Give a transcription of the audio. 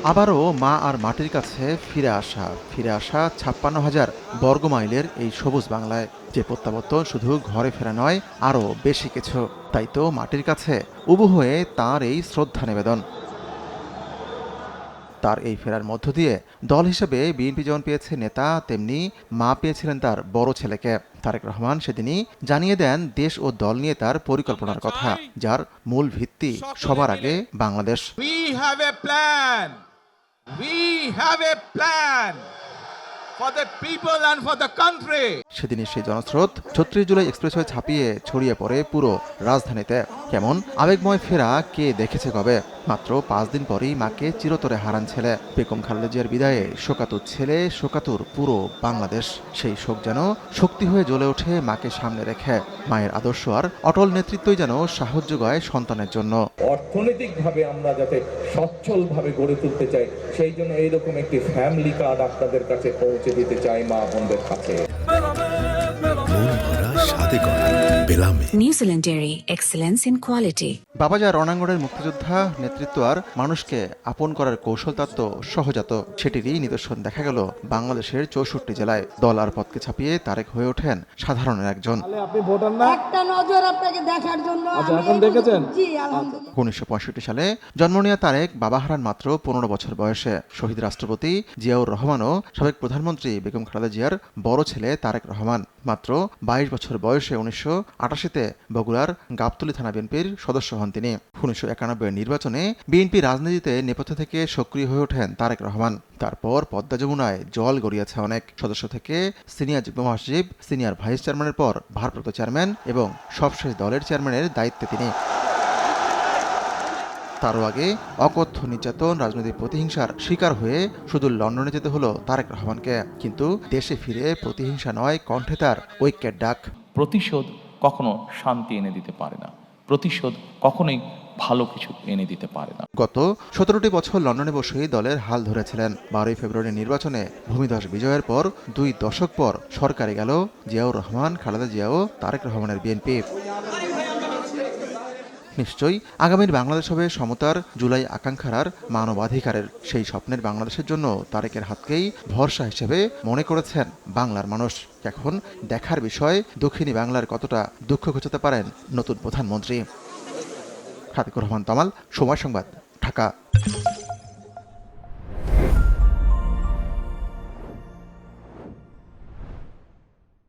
আবারও মা আর মাটির কাছে ফিরে আসা ৫৬,০০০ বর্গমাইলের এই সবুজ বাংলায়, যে প্রত্যাবর্তন শুধু ঘরে ফেরা নয়, আরও বেশি কিছু। তাই তো মাটির কাছে উবু হয়ে তাঁর এই শ্রদ্ধা নিবেদন। তার এই ফেরার মধ্য দিয়ে দল হিসেবে বিএনপি যেমন পেয়েছে নেতা, তেমনি মা পেয়েছিলেন তার বড় ছেলেকে। তারেক রহমান সেদিনই জানিয়ে দেন দেশ ও দল নিয়ে তার পরিকল্পনার কথা, যার মূল ভিত্তি সবার আগে Bangladesh. We have a plan for the people and for the country. সেদিনই সেই জনস্রোত ৩৬ জুলাই এক্সপ্রেসওয়ে ছাপিয়ে ছড়িয়ে পড়ে পুরো রাজধানীতে। কেমন আবেগময় ফেরা কে দেখেছে কবে? মাত্র ৫ দিন পরেই মাকে চিরতরে হারান ছেলে। বেগম খালেদা জিয়ার বিদায়ে শোকাতুর ছেলে, শোকাতুর পুরো বাংলাদেশ। সেই শোক যেন শক্তি হয়ে জ্বলে ওঠে মাকে সামনে রেখে। মায়ের আদর্শ আর অটল নেতৃত্বই যেন সাহস যোগায় সন্তানের জন্য। অর্থনৈতিকভাবে আমরা যাতে সচ্ছলভাবে গড়ে তুলতে চাই, সেই জন্য এইরকম একটি ফ্যামিলি কার্ড আপনাদের কাছে পৌঁছে দিতে চাই মা বোনদের কাছে। New Zealand Dairy, excellence in quality. বাবাজা রণাঙ্গনের মুক্তিযোদ্ধা নেতৃত্ব আর মানুষকে আপন করার কৌশল তত্ত্ব সহজাত, সেটিরই নিদর্শন দেখা গেল বাংলাদেশের ৬৪ জেলায়। দল আর পথকে ছাপিয়ে তারেক হয়ে ওঠেন সাধারণের একজন। আপনি ভোটার না? একটা নজর আপনাকে দেখার জন্য। আচ্ছা, এখন দেখেছেন? জি, আলহামদুলিল্লাহ। ১৯৬৫ সালে জন্ম নেওয়া তারেক বাবা হারান মাত্র ১৫ বছর বয়সে। শহীদ রাষ্ট্রপতি জিয়াউর রহমানও সাবেক প্রধানমন্ত্রী বেগম খালেদা জিয়ার বড় ছেলে তারেক রহমান। মাত্র ২২ বছর বয়সে ১৯৮৮-তে বগুড়ার গাবতলী থানা বিএনপির সদস্য হন তিনি। ১৯৯১ নির্বাচনে বিএনপি রাজনীতিতে নেপথ্য থেকে সক্রিয় হয়ে ওঠেন তারেক রহমান। তারপর পদ্মা যমুনায় জল গড়িয়েছে অনেক। সদস্য থেকে সিনিয়র যুগ্ম মহাসচিব, সিনিয়র ভাইস চেয়ারম্যানের পর ভারপ্রাপ্ত চেয়ারম্যান এবং সবশেষ দলের চেয়ারম্যানের দায়িত্বে তিনি। তারও আগে অকথ্য নির্যাতন, রাজনৈতিক প্রতিহিংসার শিকার হয়ে শুধু লন্ডনে যেতে হলো তারেক রহমানকে। কিন্তু দেশে ফিরে প্রতিহিংসা নয়, কণ্ঠে তার ঐক্যের ডাক। প্রতিশোধ কখনো শান্তি এনে দিতে পারে না, প্রতিশোধ কখনোই ভালো কিছু এনে দিতে পারে না। গত ১৭টি বছর লন্ডনে বসেই দলের হাল ধরেছিলেন। ১২ই ফেব্রুয়ারি নির্বাচনে ভূমিধস বিজয়ের পর ২ দশক পর সরকারে গেল জিয়াউর রহমান, খালেদা জিয়া ও তারেক রহমানের বিএনপি। নিশ্চয়ই আগামীর বাংলাদেশ হবে সমতার, জুলাই আকাঙ্ক্ষার আর মানবাধিকারের। সেই স্বপ্নের বাংলাদেশের জন্য তারেকের হাতকেই ভরসা হিসেবে মনে করেছেন বাংলার মানুষ। এখন দেখার বিষয় দক্ষিণী বাংলার কতটা দুঃখ ঘোচাতে পারেন নতুন প্রধানমন্ত্রী। খাতিকুর রহমান তমাল, সময় সংবাদ, ঢাকা।